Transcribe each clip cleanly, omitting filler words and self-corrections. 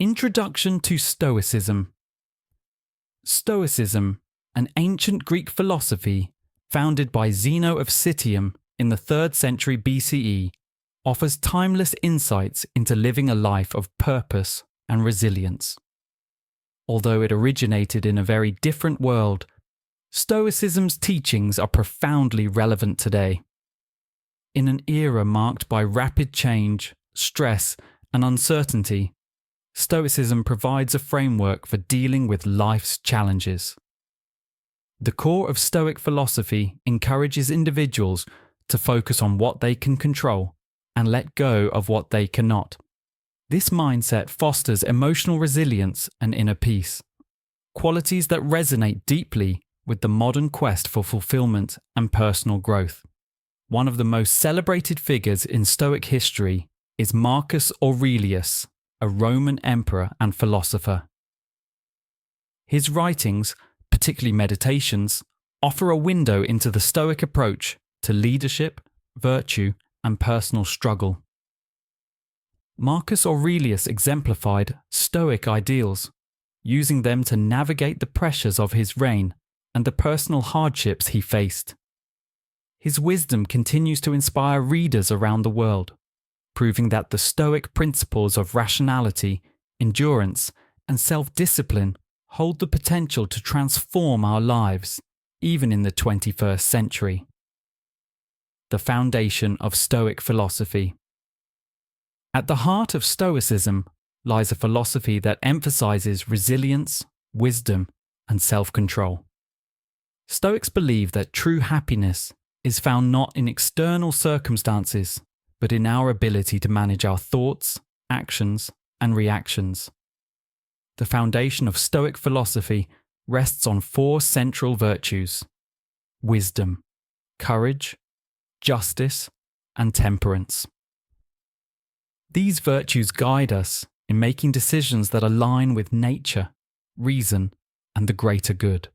Introduction to Stoicism. Stoicism, an ancient Greek philosophy founded by Zeno of Citium in the 3rd century BCE, offers timeless insights into living a life of purpose and resilience. Although it originated in a very different world, Stoicism's teachings are profoundly relevant today. In an era marked by rapid change, stress, and uncertainty, Stoicism provides a framework for dealing with life's challenges. The core of Stoic philosophy encourages individuals to focus on what they can control and let go of what they cannot. This mindset fosters emotional resilience and inner peace, qualities that resonate deeply with the modern quest for fulfillment and personal growth. One of the most celebrated figures in Stoic history is Marcus Aurelius, a Roman emperor and philosopher. His writings, particularly Meditations, offer a window into the Stoic approach to leadership, virtue, and personal struggle. Marcus Aurelius exemplified Stoic ideals, using them to navigate the pressures of his reign and the personal hardships he faced. His wisdom continues to inspire readers around the world, proving that the Stoic principles of rationality, endurance, and self-discipline hold the potential to transform our lives, even in the 21st century. The foundation of Stoic philosophy. At the heart of Stoicism lies a philosophy that emphasizes resilience, wisdom, and self-control. Stoics believe that true happiness is found not in external circumstances, but in our ability to manage our thoughts, actions, and reactions. The foundation of Stoic philosophy rests on 4 central virtues: wisdom, courage, justice, and temperance. These virtues guide us in making decisions that align with nature, reason, and the greater good.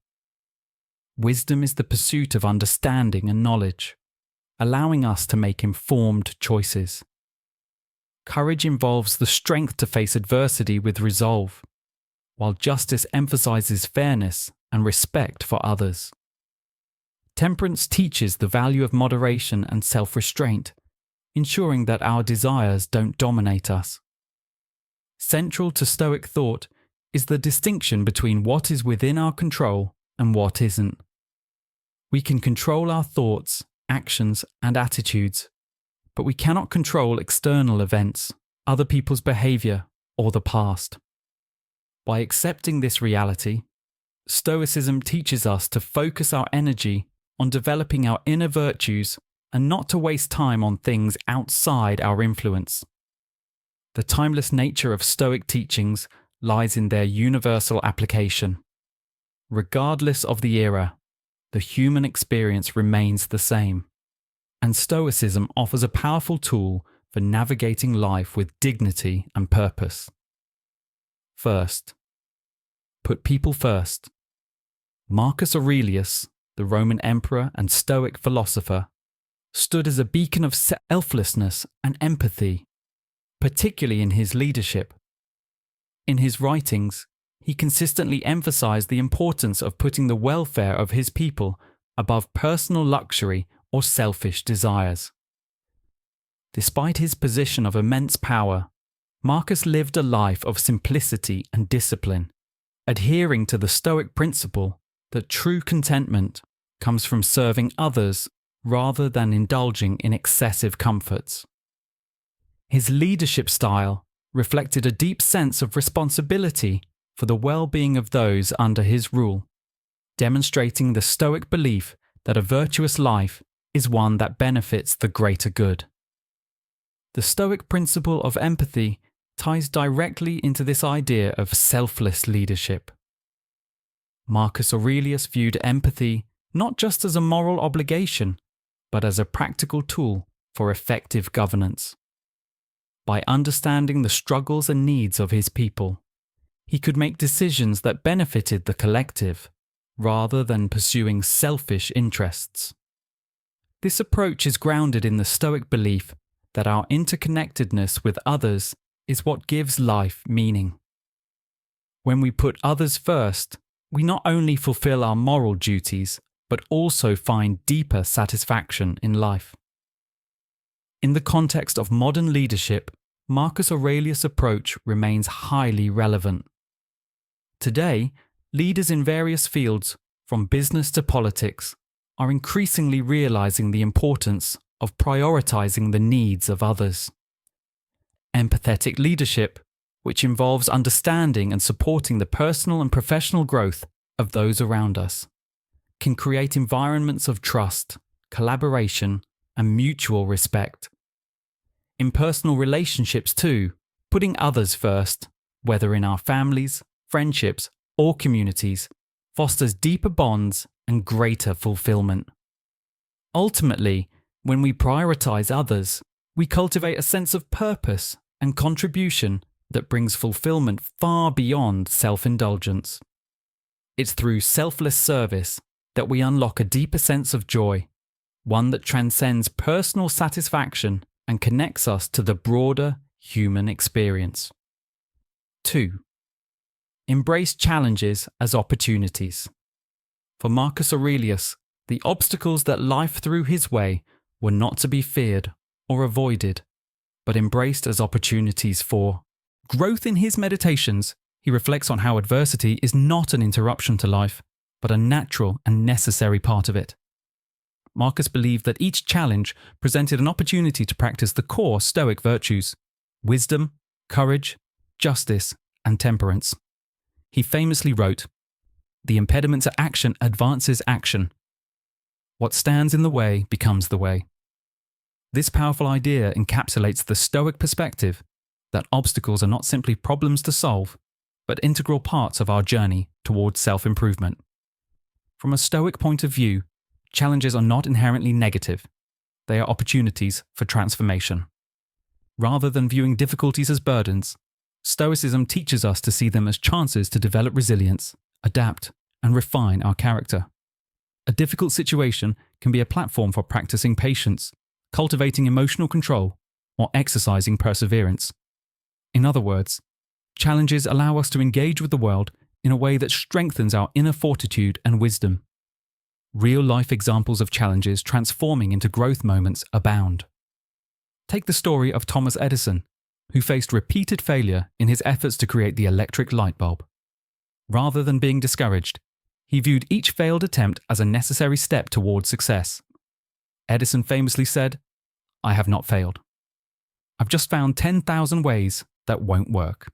Wisdom is the pursuit of understanding and knowledge, allowing us to make informed choices. Courage involves the strength to face adversity with resolve, while justice emphasizes fairness and respect for others. Temperance teaches the value of moderation and self-restraint, ensuring that our desires don't dominate us. Central to Stoic thought is the distinction between what is within our control and what isn't. We can control our thoughts, actions, and attitudes, but we cannot control external events, other people's behavior, or the past. By accepting this reality, Stoicism teaches us to focus our energy on developing our inner virtues and not to waste time on things outside our influence. The timeless nature of Stoic teachings lies in their universal application. Regardless of the era, the human experience remains the same, and Stoicism offers a powerful tool for navigating life with dignity and purpose. First, put people first. Marcus Aurelius, the Roman emperor and Stoic philosopher, stood as a beacon of selflessness and empathy, particularly in his leadership. In his writings, he consistently emphasized the importance of putting the welfare of his people above personal luxury or selfish desires. Despite his position of immense power, Marcus lived a life of simplicity and discipline, adhering to the Stoic principle that true contentment comes from serving others rather than indulging in excessive comforts. His leadership style reflected a deep sense of responsibility for the well-being of those under his rule, demonstrating the Stoic belief that a virtuous life is one that benefits the greater good. The Stoic principle of empathy ties directly into this idea of selfless leadership. Marcus Aurelius viewed empathy not just as a moral obligation, but as a practical tool for effective governance. By understanding the struggles and needs of his people, he could make decisions that benefited the collective, rather than pursuing selfish interests. This approach is grounded in the Stoic belief that our interconnectedness with others is what gives life meaning. When we put others first, we not only fulfill our moral duties, but also find deeper satisfaction in life. In the context of modern leadership, Marcus Aurelius' approach remains highly relevant. Today, leaders in various fields, from business to politics, are increasingly realizing the importance of prioritizing the needs of others. Empathetic leadership, which involves understanding and supporting the personal and professional growth of those around us, can create environments of trust, collaboration, and mutual respect. In personal relationships too, putting others first, whether in our families, friendships, or communities, fosters deeper bonds and greater fulfillment. Ultimately, when we prioritize others, we cultivate a sense of purpose and contribution that brings fulfillment far beyond self-indulgence. It's through selfless service that we unlock a deeper sense of joy, one that transcends personal satisfaction and connects us to the broader human experience. 2. Embrace challenges as opportunities. For Marcus Aurelius, the obstacles that life threw his way were not to be feared or avoided, but embraced as opportunities for growth. In his meditations, he reflects on how adversity is not an interruption to life, but a natural and necessary part of it. Marcus believed that each challenge presented an opportunity to practice the core Stoic virtues: wisdom, courage, justice, and temperance. He famously wrote, "The impediment to action advances action. What stands in the way becomes the way." This powerful idea encapsulates the Stoic perspective that obstacles are not simply problems to solve, but integral parts of our journey towards self-improvement. From a Stoic point of view, challenges are not inherently negative. They are opportunities for transformation. Rather than viewing difficulties as burdens, Stoicism teaches us to see them as chances to develop resilience, adapt, and refine our character. A difficult situation can be a platform for practicing patience, cultivating emotional control, or exercising perseverance. In other words, challenges allow us to engage with the world in a way that strengthens our inner fortitude and wisdom. Real-life examples of challenges transforming into growth moments abound. Take the story of Thomas Edison, who faced repeated failure in his efforts to create the electric light bulb. Rather than being discouraged, he viewed each failed attempt as a necessary step towards success. Edison famously said, "I have not failed. I've just found 10,000 ways that won't work."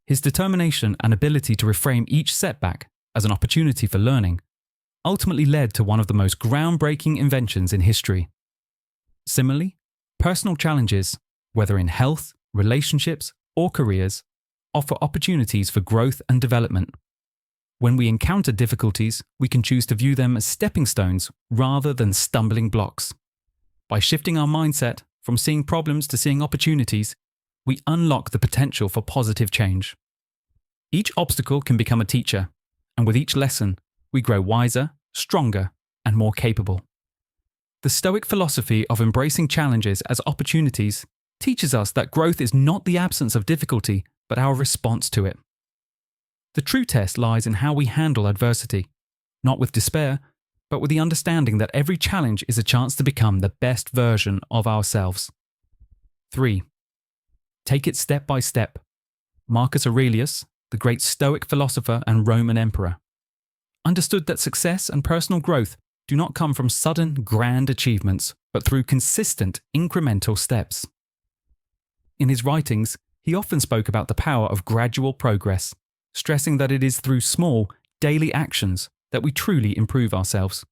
His determination and ability to reframe each setback as an opportunity for learning ultimately led to one of the most groundbreaking inventions in history. Similarly, personal challenges, whether in health, relationships, or careers, offer opportunities for growth and development. When we encounter difficulties, we can choose to view them as stepping stones rather than stumbling blocks. By shifting our mindset from seeing problems to seeing opportunities, we unlock the potential for positive change. Each obstacle can become a teacher, and with each lesson, we grow wiser, stronger, and more capable. The Stoic philosophy of embracing challenges as opportunities teaches us that growth is not the absence of difficulty, but our response to it. The true test lies in how we handle adversity, not with despair, but with the understanding that every challenge is a chance to become the best version of ourselves. 3. Take it step by step. Marcus Aurelius, the great Stoic philosopher and Roman emperor, understood that success and personal growth do not come from sudden, grand achievements, but through consistent, incremental steps. In his writings, he often spoke about the power of gradual progress, stressing that it is through small, daily actions that we truly improve ourselves.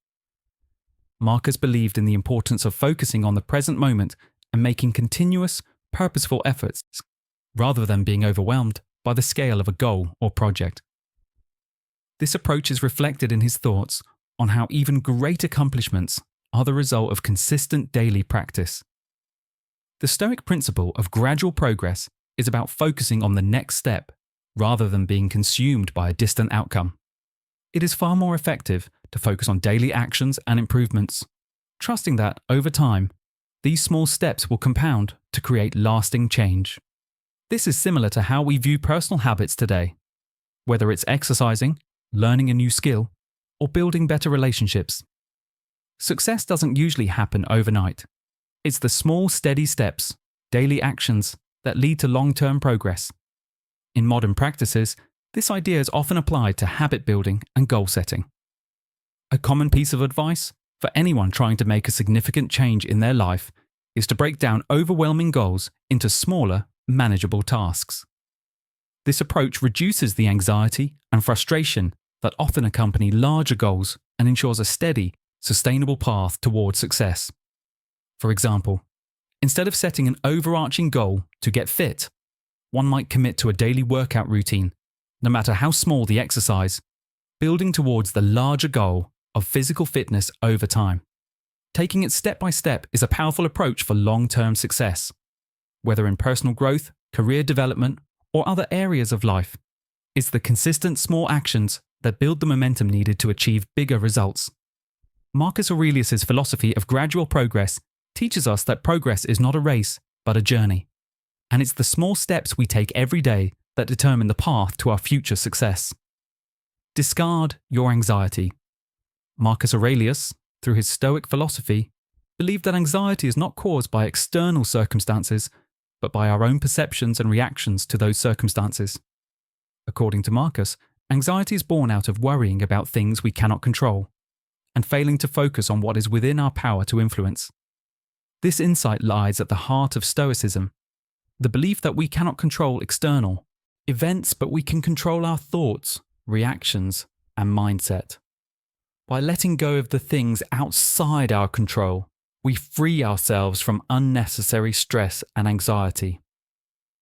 Marcus believed in the importance of focusing on the present moment and making continuous, purposeful efforts, rather than being overwhelmed by the scale of a goal or project. This approach is reflected in his thoughts on how even great accomplishments are the result of consistent daily practice. The Stoic principle of gradual progress is about focusing on the next step rather than being consumed by a distant outcome. It is far more effective to focus on daily actions and improvements, trusting that, over time, these small steps will compound to create lasting change. This is similar to how we view personal habits today. whether it's exercising, learning a new skill, or building better relationships. Success doesn't usually happen overnight. It's the small, steady steps, daily actions that lead to long-term progress. In modern practices, this idea is often applied to habit building and goal setting. A common piece of advice for anyone trying to make a significant change in their life is to break down overwhelming goals into smaller, manageable tasks. This approach reduces the anxiety and frustration that often accompany larger goals and ensures a steady, sustainable path towards success. For example, instead of setting an overarching goal to get fit, one might commit to a daily workout routine, no matter how small the exercise, building towards the larger goal of physical fitness over time. Taking it step by step is a powerful approach for long-term success, whether in personal growth, career development, or other areas of life. It's the consistent small actions that build the momentum needed to achieve bigger results. Marcus Aurelius' philosophy of gradual progress teaches us that progress is not a race, but a journey. And it's the small steps we take every day that determine the path to our future success. Discard your anxiety. Marcus Aurelius, through his Stoic philosophy, believed that anxiety is not caused by external circumstances, but by our own perceptions and reactions to those circumstances. According to Marcus, anxiety is born out of worrying about things we cannot control, and failing to focus on what is within our power to influence. This insight lies at the heart of Stoicism, the belief that we cannot control external events, but we can control our thoughts, reactions, and mindset. By letting go of the things outside our control, we free ourselves from unnecessary stress and anxiety.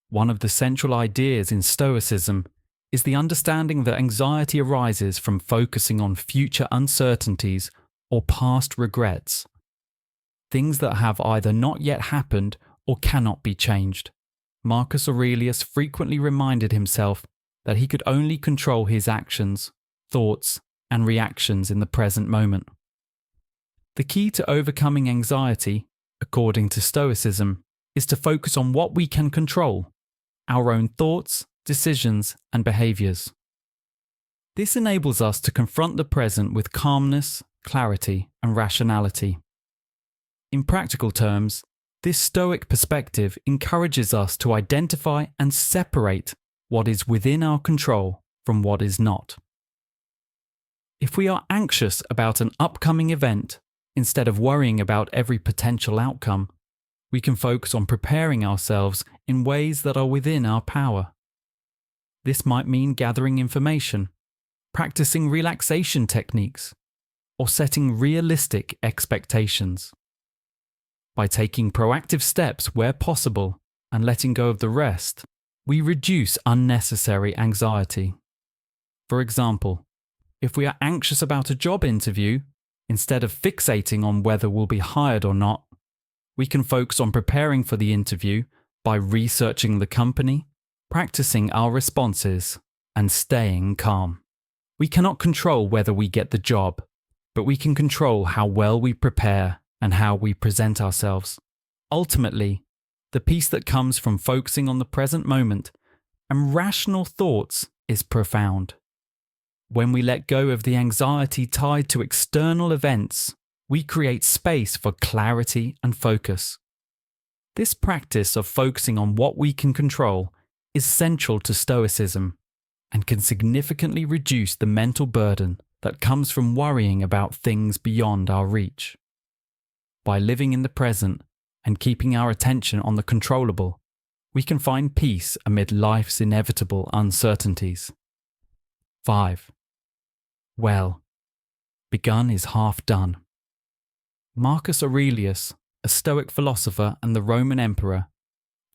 One of the central ideas in Stoicism is the understanding that anxiety arises from focusing on future uncertainties or past regrets, things that have either not yet happened or cannot be changed. Marcus Aurelius frequently reminded himself that he could only control his actions, thoughts, and reactions in the present moment. The key to overcoming anxiety, according to Stoicism, is to focus on what we can control, our own thoughts, decisions, and behaviors. This enables us to confront the present with calmness, clarity, and rationality. In practical terms, this Stoic perspective encourages us to identify and separate what is within our control from what is not. If we are anxious about an upcoming event, instead of worrying about every potential outcome, we can focus on preparing ourselves in ways that are within our power. This might mean gathering information, practicing relaxation techniques, or setting realistic expectations. By taking proactive steps where possible and letting go of the rest, we reduce unnecessary anxiety. For example, if we are anxious about a job interview, instead of fixating on whether we'll be hired or not, we can focus on preparing for the interview by researching the company, practicing our responses, and staying calm. We cannot control whether we get the job, but we can control how well we prepare and how we present ourselves. Ultimately, the peace that comes from focusing on the present moment and rational thoughts is profound. When we let go of the anxiety tied to external events, we create space for clarity and focus. This practice of focusing on what we can control is central to Stoicism and can significantly reduce the mental burden that comes from worrying about things beyond our reach. By living in the present and keeping our attention on the controllable, we can find peace amid life's inevitable uncertainties. 5. Well, begun is half done. Marcus Aurelius, a Stoic philosopher and the Roman emperor,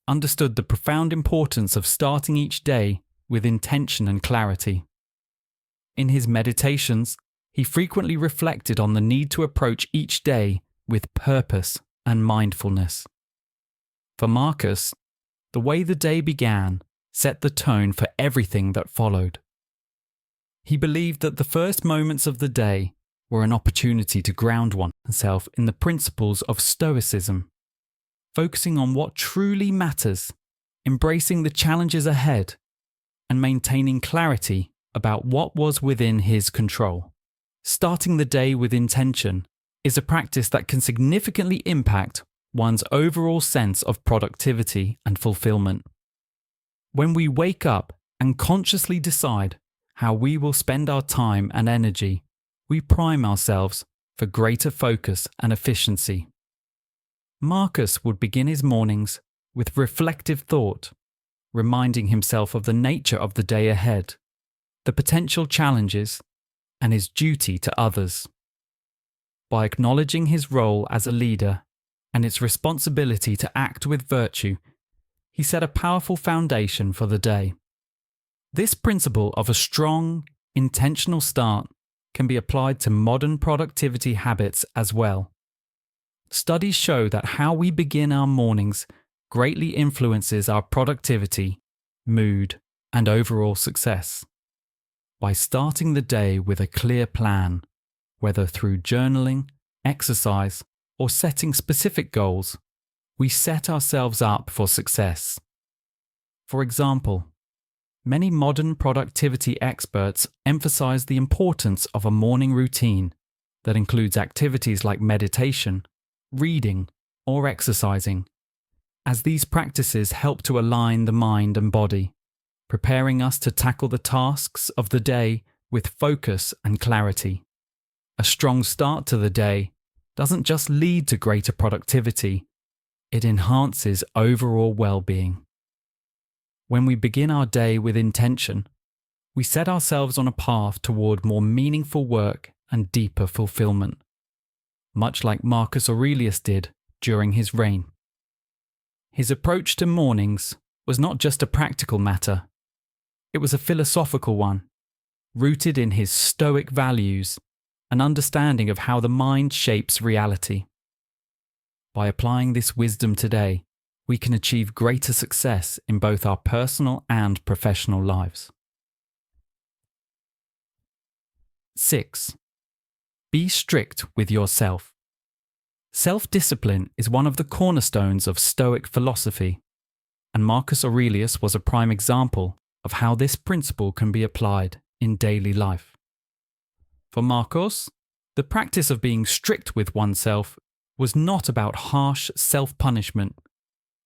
understood the profound importance of starting each day with intention and clarity. In his meditations, he frequently reflected on the need to approach each day with purpose and mindfulness. For Marcus, the way the day began set the tone for everything that followed. He believed that the first moments of the day were an opportunity to ground oneself in the principles of Stoicism, focusing on what truly matters, embracing the challenges ahead, and maintaining clarity about what was within his control. Starting the day with intention is a practice that can significantly impact one's overall sense of productivity and fulfillment. When we wake up and consciously decide how we will spend our time and energy, we prime ourselves for greater focus and efficiency. Marcus would begin his mornings with reflective thought, reminding himself of the nature of the day ahead, the potential challenges, and his duty to others. By acknowledging his role as a leader and its responsibility to act with virtue, he set a powerful foundation for the day. This principle of a strong, intentional start can be applied to modern productivity habits as well. Studies show that how we begin our mornings greatly influences our productivity, mood, and overall success. By starting the day with a clear plan, whether through journaling, exercise, or setting specific goals, we set ourselves up for success. For example, many modern productivity experts emphasize the importance of a morning routine that includes activities like meditation, reading, or exercising, as these practices help to align the mind and body, preparing us to tackle the tasks of the day with focus and clarity. A strong start to the day doesn't just lead to greater productivity, it enhances overall well-being. When we begin our day with intention, we set ourselves on a path toward more meaningful work and deeper fulfillment, much like Marcus Aurelius did during his reign. His approach to mornings was not just a practical matter, it was a philosophical one, rooted in his Stoic values and understanding of how the mind shapes reality. By applying this wisdom today, we can achieve greater success in both our personal and professional lives. 6. Be strict with yourself. Self-discipline is one of the cornerstones of Stoic philosophy, and Marcus Aurelius was a prime example of how this principle can be applied in daily life. For Marcus, the practice of being strict with oneself was not about harsh self-punishment,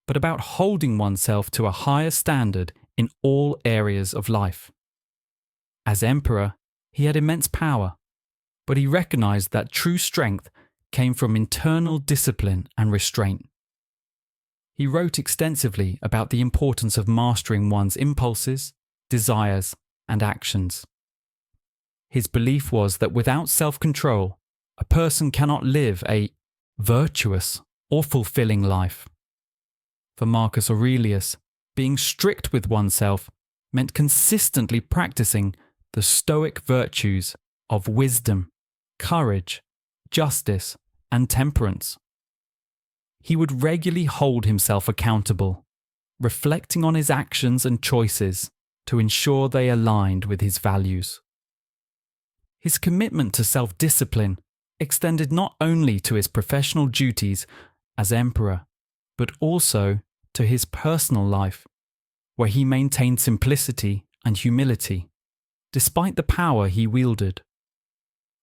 but about holding oneself to a higher standard in all areas of life. As emperor, he had immense power, but he recognized that true strength came from internal discipline and restraint. He wrote extensively about the importance of mastering one's impulses, desires, and actions. His belief was that without self-control, a person cannot live a virtuous or fulfilling life. For Marcus Aurelius, being strict with oneself meant consistently practicing the Stoic virtues of wisdom, courage, justice, and temperance. He would regularly hold himself accountable, reflecting on his actions and choices to ensure they aligned with his values. His commitment to self-discipline extended not only to his professional duties as emperor, but also to his personal life, where he maintained simplicity and humility, despite the power he wielded.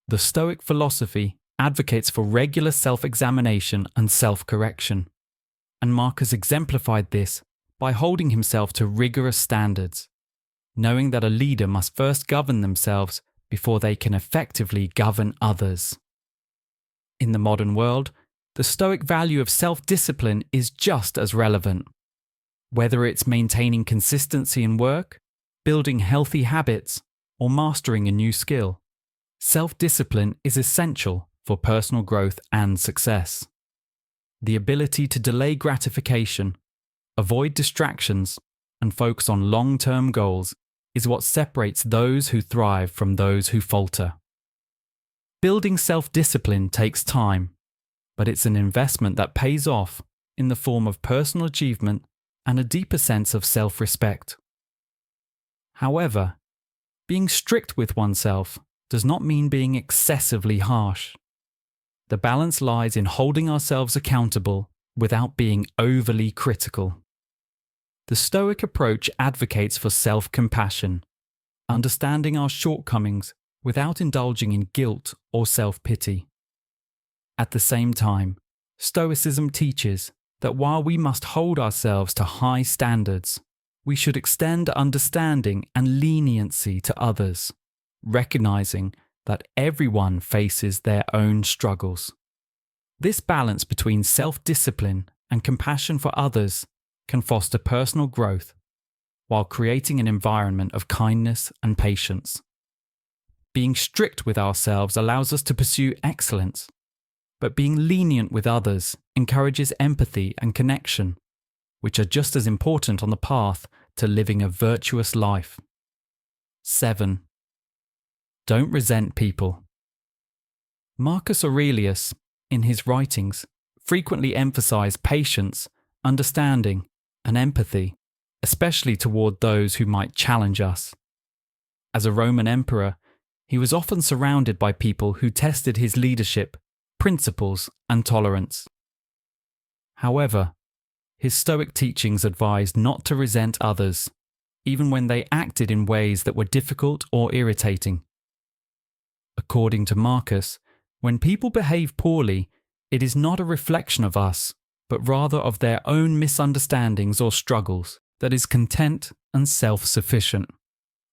The Stoic philosophy advocates for regular self-examination and self-correction, and Marcus exemplified this by holding himself to rigorous standards, knowing that a leader must first govern themselves before they can effectively govern others. In the modern world, the Stoic value of self-discipline is just as relevant. Whether it's maintaining consistency in work, building healthy habits, or mastering a new skill, self-discipline is essential for personal growth and success. The ability to delay gratification, avoid distractions, and focus on long-term goals is what separates those who thrive from those who falter. Building self-discipline takes time, but it's an investment that pays off in the form of personal achievement and a deeper sense of self-respect. However, being strict with oneself does not mean being excessively harsh. The balance lies in holding ourselves accountable without being overly critical. The Stoic approach advocates for self-compassion, understanding our shortcomings without indulging in guilt or self-pity. At the same time, Stoicism teaches that while we must hold ourselves to high standards, we should extend understanding and leniency to others, recognizing that everyone faces their own struggles. This balance between self-discipline and compassion for others can foster personal growth while creating an environment of kindness and patience. Being strict with ourselves allows us to pursue excellence, but being lenient with others encourages empathy and connection, which are just as important on the path to living a virtuous life. 7. Don't resent people. Marcus Aurelius, in his writings, frequently emphasized patience, understanding, and empathy, especially toward those who might challenge us. As a Roman emperor, he was often surrounded by people who tested his leadership, principles, and tolerance. However, his Stoic teachings advised not to resent others, even when they acted in ways that were difficult or irritating. According to Marcus, when people behave poorly, it is not a reflection of us, but rather of their own misunderstandings or struggles that is content and self-sufficient.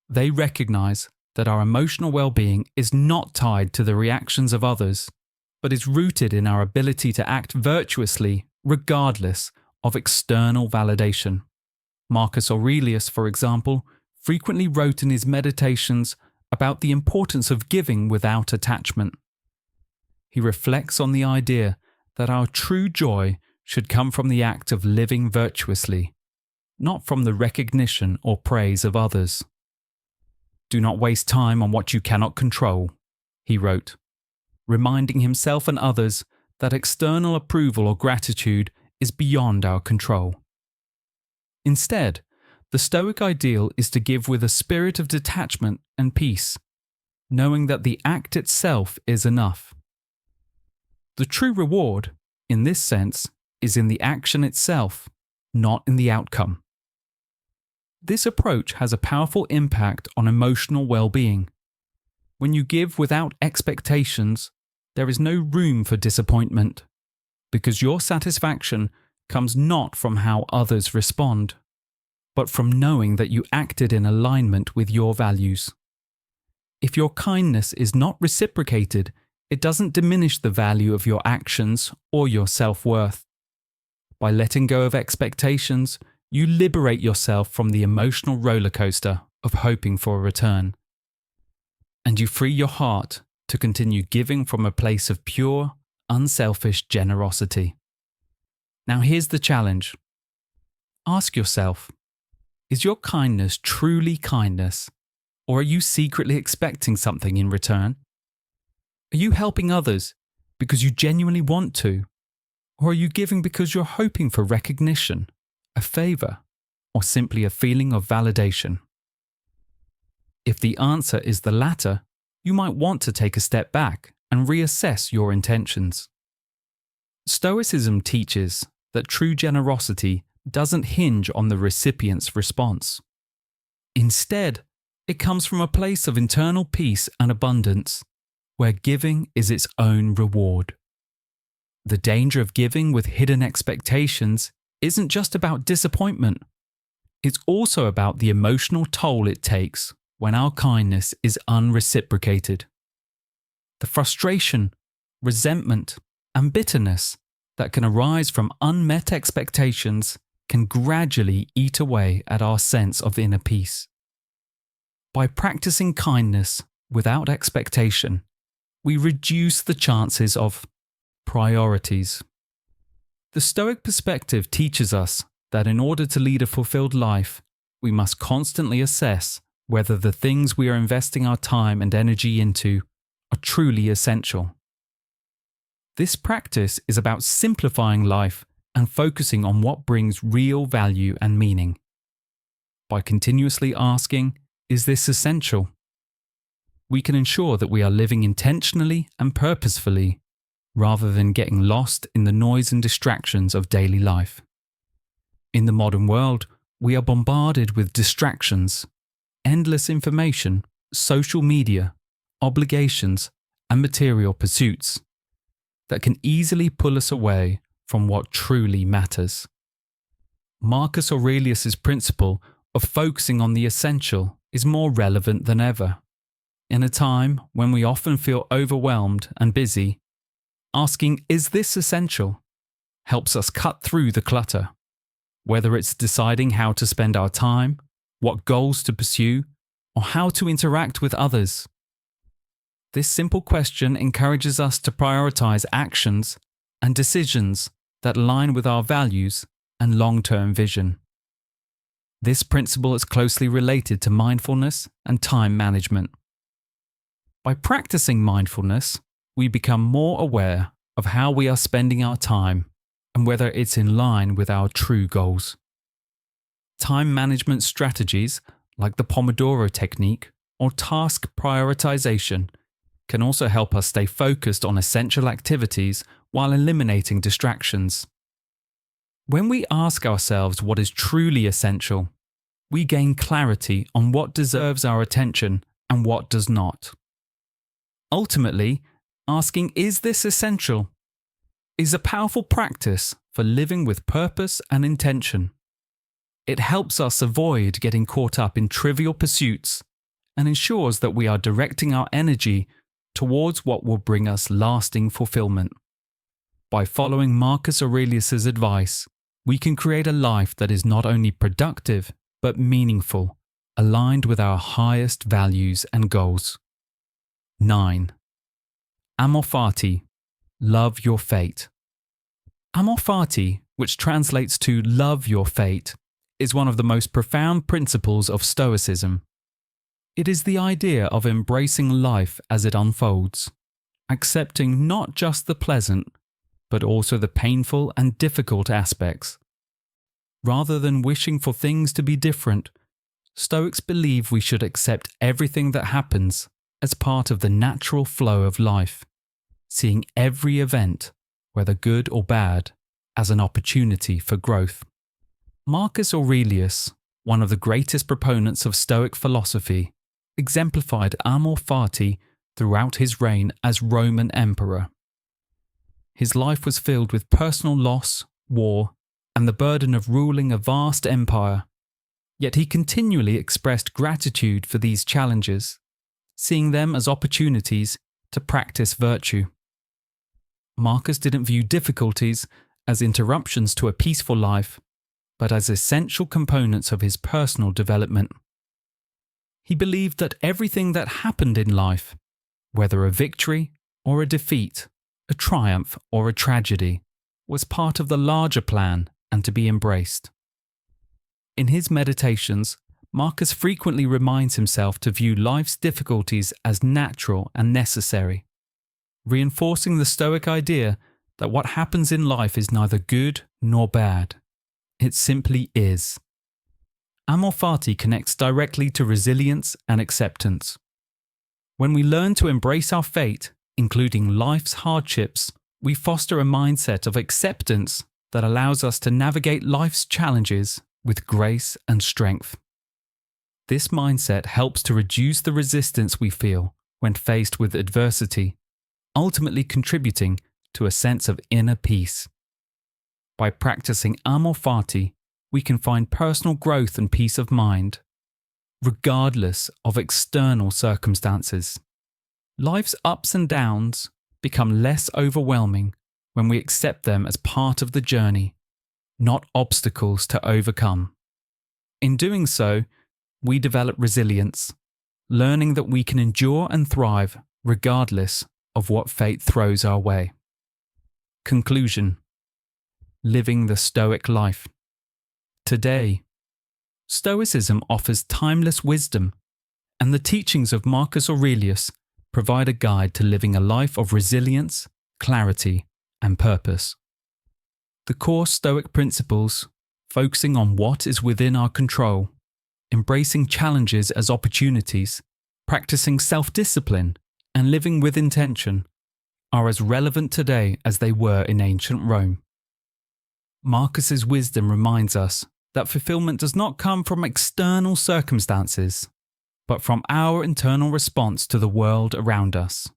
They recognize that our emotional well-being is not tied to the reactions of others, but is rooted in our ability to act virtuously regardless of external validation. Marcus Aurelius, for example, frequently wrote in his meditations about the importance of giving without attachment. He reflects on the idea that our true joy should come from the act of living virtuously, not from the recognition or praise of others. Do not waste time on what you cannot control, he wrote, reminding himself and others that external approval or gratitude is beyond our control. Instead, the Stoic ideal is to give with a spirit of detachment and peace, knowing that the act itself is enough. The true reward, in this sense, is in the action itself, not in the outcome. This approach has a powerful impact on emotional well-being. When you give without expectations, there is no room for disappointment, because your satisfaction comes not from how others respond, but from knowing that you acted in alignment with your values. If your kindness is not reciprocated, it doesn't diminish the value of your actions or your self-worth. By letting go of expectations, you liberate yourself from the emotional roller coaster of hoping for a return. And you free your heart to continue giving from a place of pure, unselfish generosity. Now here's the challenge. Ask yourself, is your kindness truly kindness, or are you secretly expecting something in return? Are you helping others because you genuinely want to, or are you giving because you're hoping for recognition, a favor, or simply a feeling of validation? If the answer is the latter, you might want to take a step back and reassess your intentions. Stoicism teaches that true generosity doesn't hinge on the recipient's response. Instead, it comes from a place of internal peace and abundance, where giving is its own reward. The danger of giving with hidden expectations isn't just about disappointment. It's also about the emotional toll it takes when our kindness is unreciprocated. The frustration, resentment, and bitterness that can arise from unmet expectations can gradually eat away at our sense of inner peace. By practicing kindness without expectation, we reduce the chances of priorities. The Stoic perspective teaches us that in order to lead a fulfilled life, we must constantly assess whether the things we are investing our time and energy into are truly essential. This practice is about simplifying life and focusing on what brings real value and meaning. By continuously asking, is this essential? We can ensure that we are living intentionally and purposefully, rather than getting lost in the noise and distractions of daily life. In the modern world, we are bombarded with distractions, endless information, social media, obligations, and material pursuits that can easily pull us away from what truly matters. Marcus Aurelius' principle of focusing on the essential is more relevant than ever. In a time when we often feel overwhelmed and busy, asking, "Is this essential?" helps us cut through the clutter. Whether it's deciding how to spend our time, what goals to pursue, or how to interact with others. This simple question encourages us to prioritize actions and decisions that align with our values and long-term vision. This principle is closely related to mindfulness and time management. By practicing mindfulness, we become more aware of how we are spending our time and whether it's in line with our true goals. Time management strategies like the Pomodoro technique or task prioritization can also help us stay focused on essential activities while eliminating distractions. When we ask ourselves what is truly essential, we gain clarity on what deserves our attention and what does not. Ultimately, asking, "Is this essential?" is a powerful practice for living with purpose and intention. It helps us avoid getting caught up in trivial pursuits and ensures that we are directing our energy towards what will bring us lasting fulfillment. By following Marcus Aurelius' advice, we can create a life that is not only productive but meaningful, aligned with our highest values and goals. 9. Amor fati, love your fate. Amor fati, which translates to love your fate, is one of the most profound principles of Stoicism. It is the idea of embracing life as it unfolds, accepting not just the pleasant, but also the painful and difficult aspects. Rather than wishing for things to be different, Stoics believe we should accept everything that happens as part of the natural flow of life, seeing every event, whether good or bad, as an opportunity for growth. Marcus Aurelius, one of the greatest proponents of Stoic philosophy, exemplified amor fati throughout his reign as Roman emperor. His life was filled with personal loss, war, and the burden of ruling a vast empire, yet he continually expressed gratitude for these challenges, seeing them as opportunities to practice virtue. Marcus didn't view difficulties as interruptions to a peaceful life, but as essential components of his personal development. He believed that everything that happened in life, whether a victory or a defeat, a triumph or a tragedy, was part of the larger plan and to be embraced. In his meditations, Marcus frequently reminds himself to view life's difficulties as natural and necessary, reinforcing the Stoic idea that what happens in life is neither good nor bad. It simply is. Amor fati connects directly to resilience and acceptance. When we learn to embrace our fate, including life's hardships, we foster a mindset of acceptance that allows us to navigate life's challenges with grace and strength. This mindset helps to reduce the resistance we feel when faced with adversity, ultimately contributing to a sense of inner peace. By practicing amor fati, we can find personal growth and peace of mind, regardless of external circumstances. Life's ups and downs become less overwhelming when we accept them as part of the journey, not obstacles to overcome. In doing so, we develop resilience, learning that we can endure and thrive regardless of what fate throws our way. Conclusion: living the Stoic life. Today, Stoicism offers timeless wisdom, and the teachings of Marcus Aurelius provide a guide to living a life of resilience, clarity, and purpose. The core Stoic principles, focusing on what is within our control, embracing challenges as opportunities, practicing self-discipline, and living with intention, are as relevant today as they were in ancient Rome. Marcus's wisdom reminds us that fulfillment does not come from external circumstances, but from our internal response to the world around us.